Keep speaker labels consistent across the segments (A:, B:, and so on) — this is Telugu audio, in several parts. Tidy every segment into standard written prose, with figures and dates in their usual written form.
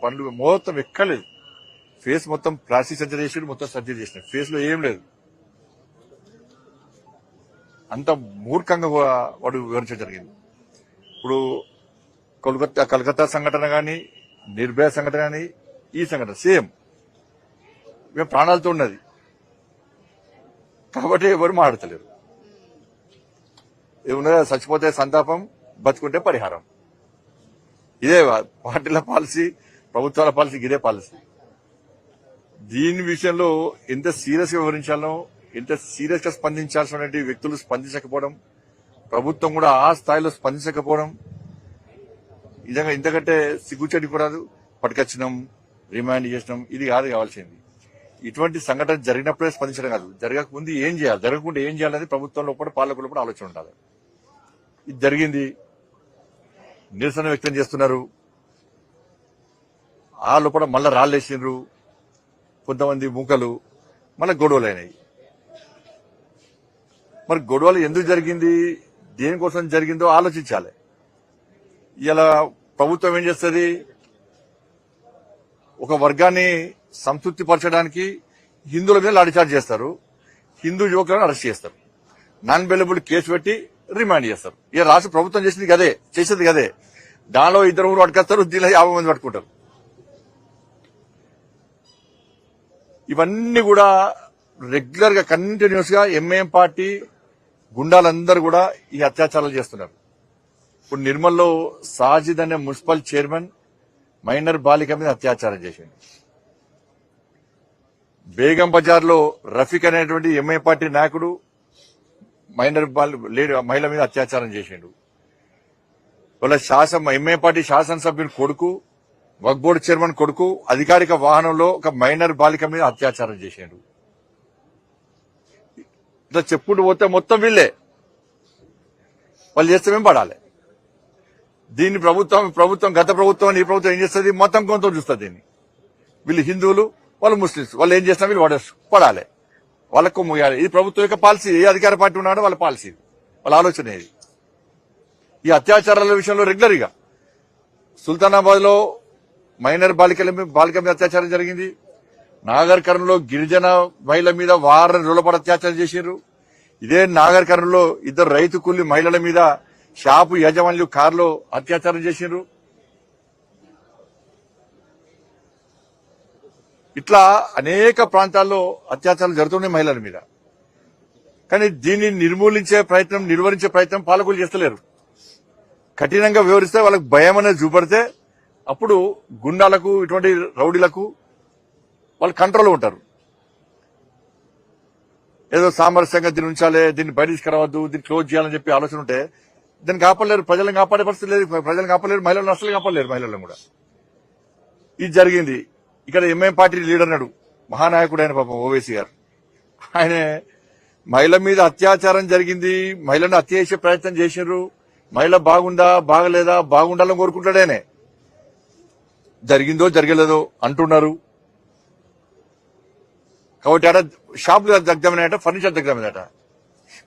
A: పనులు మొత్తం ఎక్కలేదు. ఫేస్ మొత్తం ప్లాస్టిక్ సర్జరీ చేసి మొత్తం సర్జరీ చేసిన ఫేస్ లో ఏం లేదు. అంత మూర్ఖంగా వాడు వివరించడం జరిగింది. ఇప్పుడు కలకత్తా సంఘటన గాని, నిర్భయ సంఘటన గాని, ఈ సంఘటన సేమ్ మేము ప్రాణాలతో ఉన్నది కాబట్టి ఎవరు మాట్లాడతలేరు. ఏమన్నా చచ్చిపోతే సంతాపం, బతుకుంటే పరిహారం. ఇదే పార్టీల పాలసీ, ప్రభుత్వాల పాలసీ, ఇదే పాలసీ. దీని విషయంలో ఎంత సీరియస్ గా వివరించాలో, ఎంత సీరియస్ గా స్పందించాల్సిన వ్యక్తులు స్పందించకపోవడం, ప్రభుత్వం కూడా ఆ స్థాయిలో స్పందించకపోవడం నిజంగా ఇంతకంటే సిగ్గుచేటి కూడా పట్టుకొచ్చినాం, రిమాండ్ చేసినాం, ఇది కాదు కావాల్సింది. ఇటువంటి సంఘటన జరిగినప్పుడే స్పందించడం కాదు, జరగకముందు ఏం చేయాలి, జరగకుండా ఏం చేయాలనేది ప్రభుత్వంలో కూడా పాలకులు కూడా ఆలోచన ఉండాలి. ఇది జరిగింది, నిరసన వ్యక్తం చేస్తున్నారు, ఆ లోపల మళ్ళా రాళ్ళేసిండ్రు కొంతమంది మూకలు, మళ్ళీ గొడవలు అయినాయి. మరి గొడవలు ఎందుకు జరిగింది, దేనికోసం జరిగిందో ఆలోచించాలి. ఇలా ప్రభుత్వం ఏం చేస్తుంది, ఒక వర్గాన్ని సంతృప్తి పరచడానికి హిందువుల మీద లాఠీచార్జ్ చేస్తారు, హిందూ యువకులను అరెస్ట్ చేస్తారు, నాన్ బెయిలబుల్ కేసు పెట్టి రిమాండ్ చేస్తారు. ఇక రాష్ట్ర ప్రభుత్వం చేసేది కదే. దానిలో 2 పట్టుకొస్తారు, దీనిలో 50 మంది పట్టుకుంటారు. ఇవన్నీ కూడా రెగ్యులర్ గా కంటిన్యూస్ గా ఎంఐఎం పార్టీ గుండాలందరూ కూడా ఈ అత్యాచారాలు చేస్తున్నారు. ఇప్పుడు నిర్మల్లో సాజిద్ అనే మున్సిపల్ చైర్మన్ మైనర్ బాలిక మీద అత్యాచారం చేసింది. బేగం బజార్ లో రఫీక్ అనేటువంటి ఎంఐ పార్టీ నాయకుడు మైనర్ మహిళ మీద అత్యాచారం చేసిండు. వాళ్ళ ఎంఐ పార్టీ శాసనసభ్యుని కొడుకు, వక్ఫ్ బోర్డు చైర్మన్ కొడుకు అధికారిక వాహనంలో ఒక మైనర్ బాలిక మీద అత్యాచారం చేసిండు. ఇట్లా చెప్పుకుంటూ పోతే మొత్తం వీళ్ళే, వాళ్ళు చేస్తే మేము పడాలి. దీన్ని ప్రభుత్వం గత ప్రభుత్వం ఈ ప్రభుత్వం ఏం చేస్తుంది, మొత్తం కొంత చూస్తుంది. దీన్ని వీళ్ళు హిందువులు, వాళ్ళు ముస్లింస్, వాళ్ళు ఏం చేస్తున్నా వీళ్ళు పడాలి, వాళ్ళకు ముయ్యాలి. ఇది ప్రభుత్వం యొక్క పాలసీ. ఏ అధికార పార్టీ ఉన్నాడో వాళ్ళ పాలసీ, వాళ్ళ ఆలోచన ఇది. ఈ అత్యాచారాల విషయంలో రెగ్యులర్ గా సుల్తానాబాద్ లో మైనర్ బాలిక మీద అత్యాచారం జరిగింది. నాగర్ కర్నూలులో గిరిజన మహిళ మీద వారం రోజుల పాటు అత్యాచారం చేశారు. ఇదే నాగర్ కర్నూలులో 2 రైతు కూలి మహిళల మీద షాపు యజమానులు కారులో అత్యాచారం చేశారు. ఇట్లా అనేక ప్రాంతాల్లో అత్యాచారాలు జరుగుతున్నాయి మహిళల మీద. కానీ దీన్ని నిర్వహించే ప్రయత్నం పాలకులు చేస్తలేరు. కఠినంగా వివరిస్తే వాళ్ళకు భయం అనేది చూపడితే అప్పుడు గుండాలకు, ఇటువంటి రౌడీలకు వాళ్ళు కంట్రోల్లో ఉంటారు. ఏదో సామరస్యంగా దీన్ని ఉంచాలి, దీన్ని బయట తీసుకురావద్దు, దీన్ని క్లోజ్ చేయాలని చెప్పి ఆలోచన ఉంటే దాన్ని కాపాడలేరు, ప్రజలను కాపాడే పరిస్థితి లేదు, ప్రజలను కాపాడలేరు, మహిళలను అసలు కాపాడలేరు, మహిళలను కూడా. ఇది జరిగింది. ఇక్కడ ఎంఐఎం పార్టీ లీడర్ అన్నాడు, మహానాయకుడు ఆయన పాపం ఓవైసీ గారు, ఆయన మహిళ మీద అత్యాచారం జరిగింది, మహిళను హత్య చేసే ప్రయత్నం చేసినారు, మహిళ బాగుందా బాగలేదా, బాగుండాలని కోరుకుంటాడేనే, జరిగిందో జరగలేదో అంటున్నారు. కాబట్టి అక్కడ షాపులు దగ్గరమేనట, ఫర్నిచర్ దగ్గరమేనట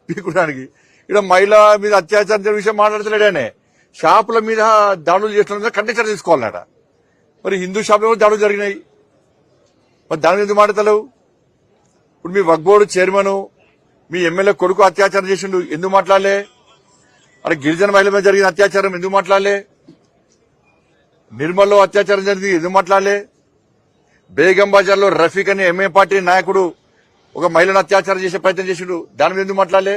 A: పీకుడానికి. ఇక్కడ మహిళ మీద అత్యాచారం జరిగే విషయం మాట్లాడతలేడనే, షాపుల మీద దాడులు చేసిన మీద కంటెక్చర్ తీసుకోవాలన్నట. మరి హిందూ షాపులో కూడా దాడులు జరిగినాయి, మరి దాని మీద మాట్లాడతలేవు. ఇప్పుడు మీ వక్ఫ్ బోర్డు చైర్మన్, మీ ఎమ్మెల్యే కొడుకు అత్యాచారం చేసిండు, ఎందుకు మాట్లాడలే? అక్కడ గిరిజన మహిళ మీద జరిగిన అత్యాచారం ఎందుకు మాట్లాడలే? నిర్మల్లో అత్యాచారం జరిగింది ఎందుకు మాట్లాడలే? బేగం బజార్ లో రఫీక్ అనే ఎంఐ పార్టీ నాయకుడు ఒక మహిళను అత్యాచారం చేసే ప్రయత్నం చేసిండు, దాని మీద ఎందుకు మాట్లాడలే?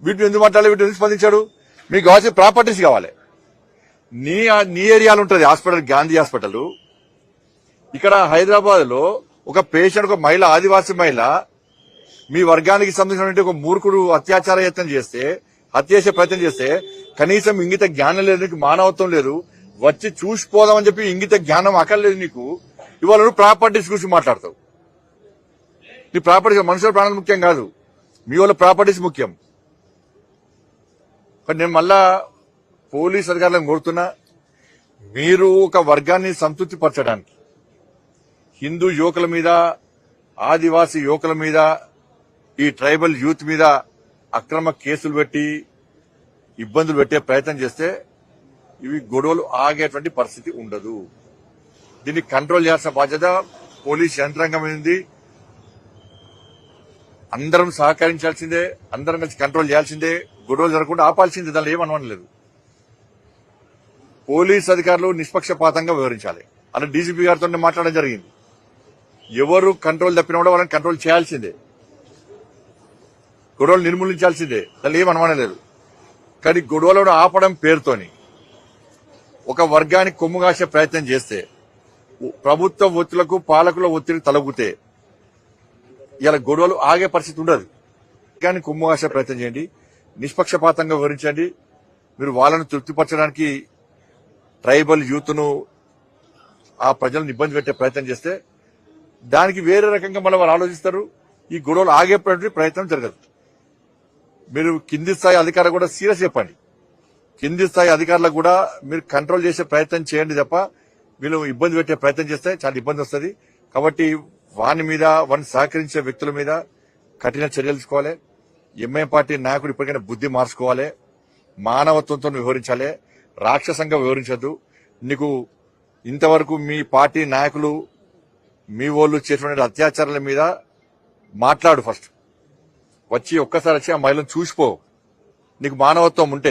A: వీటిని ఎందుకు మాట్లాడలే? వీటిని ఎందుకు స్పందించాడు? మీకు కావాల్సిన ప్రాపర్టీస్ కావాలి. నీ ఏరియాలో ఉంటుంది హాస్పిటల్, గాంధీ హాస్పిటల్. ఇక్కడ హైదరాబాద్ లో ఒక పేషెంట్, ఒక మహిళ, ఆదివాసీ మహిళ, మీ వర్గానికి సంబంధించిన ఒక మూర్ఖుడు అత్యాచార యత్నం చేస్తే, హత్య చేసే ప్రయత్నం చేస్తే కనీసం ఇంగిత జ్ఞానం లేదు, నీకు మానవత్వం లేదు, వచ్చి చూసిపోదామని చెప్పి ఇంగిత జ్ఞానం అక్కర్లేదు నీకు. ఇవాళ నువ్వు ప్రాపర్టీస్ గురించి మాట్లాడతావు. నీ ప్రాపర్టీస్, మనుషుల ప్రాణాలు ముఖ్యం కాదు, మీ వాళ్ళ ప్రాపర్టీస్ ముఖ్యం. కానీ నేను మళ్ళా పోలీస్ అధికారులను కోరుతున్నా, మీరు ఒక వర్గాన్ని సంతృప్తి పరచడానికి హిందూ యువకుల మీద, ఆదివాసీ యువకుల మీద, ఈ ట్రైబల్ యూత్ మీద అక్రమ కేసులు పెట్టి ఇబ్బందులు పెట్టే ప్రయత్నం చేస్తే ఇవి గొడవలు ఆగేటువంటి పరిస్థితి ఉండదు. దీన్ని కంట్రోల్ చేయాల్సిన బాధ్యత పోలీస్ యంత్రాంగం ఉంది. అందరం సహకరించాల్సిందే, అందరం కలిసి కంట్రోల్ చేయాల్సిందే, గొడవలు జరగకుండా ఆపాల్సిందే. దానిలో ఏమనలేదు. పోలీస్ అధికారులు నిష్పక్షపాతంగా వ్యవహరించాలి. అలా డీజీపీ గారితో మాట్లాడడం జరిగింది. ఎవరు కంట్రోల్ తప్పినా కూడా వాళ్ళని కంట్రోల్ చేయాల్సిందే, గొడవలు నిర్మూలించాల్సిందే. దానిలో ఏమనలేదు. కానీ గొడవలను ఆపడం పేరుతోని ఒక వర్గానికి కొమ్ము కాసే ప్రయత్నం చేస్తే, ప్రభుత్వ ఒత్తులకు పాలకుల ఒత్తిడి తలగుతే ఇలా గొడవలు ఆగే పరిస్థితి ఉండదు. కానీ కొమ్ము కాసే ప్రయత్నం చేయండి, నిష్పక్షపాతంగా వివరించండి. మీరు వాళ్ళను తృప్తిపరచడానికి ట్రైబల్ యూత్ను, ఆ ప్రజలను ఇబ్బంది పెట్టే ప్రయత్నం చేస్తే దానికి వేరే రకంగా మళ్ళీ వాళ్ళు ఆలోచిస్తారు. ఈ గొడవలు ఆగేటువంటి ప్రయత్నం జరగదు. మీరు కింది స్థాయి అధికారులు కూడా సీరియస్ చెప్పండి. కింది స్థాయి అధికారులకు కూడా మీరు కంట్రోల్ చేసే ప్రయత్నం చేయండి తప్ప వీళ్ళు ఇబ్బంది పెట్టే ప్రయత్నం చేస్తే చాలా ఇబ్బంది వస్తుంది. కాబట్టి వాని మీద, వారిని సహకరించే వ్యక్తుల మీద కఠిన చర్యలు తీసుకోవాలి. ఎంఐఎం పార్టీ నాయకుడు ఇప్పటికైనా బుద్ధి మార్చుకోవాలి, మానవత్వంతో వ్యవహరించాలి, రాక్షసంగా వ్యవహరించద్దు. నీకు ఇంతవరకు మీ పార్టీ నాయకులు, మీ వాళ్ళు చేసినటువంటి అత్యాచారాల మీద మాట్లాడు. ఫస్ట్ వచ్చి ఒక్కసారి వచ్చి ఆ మహిళను చూసిపో. నీకు మానవత్వం ఉంటే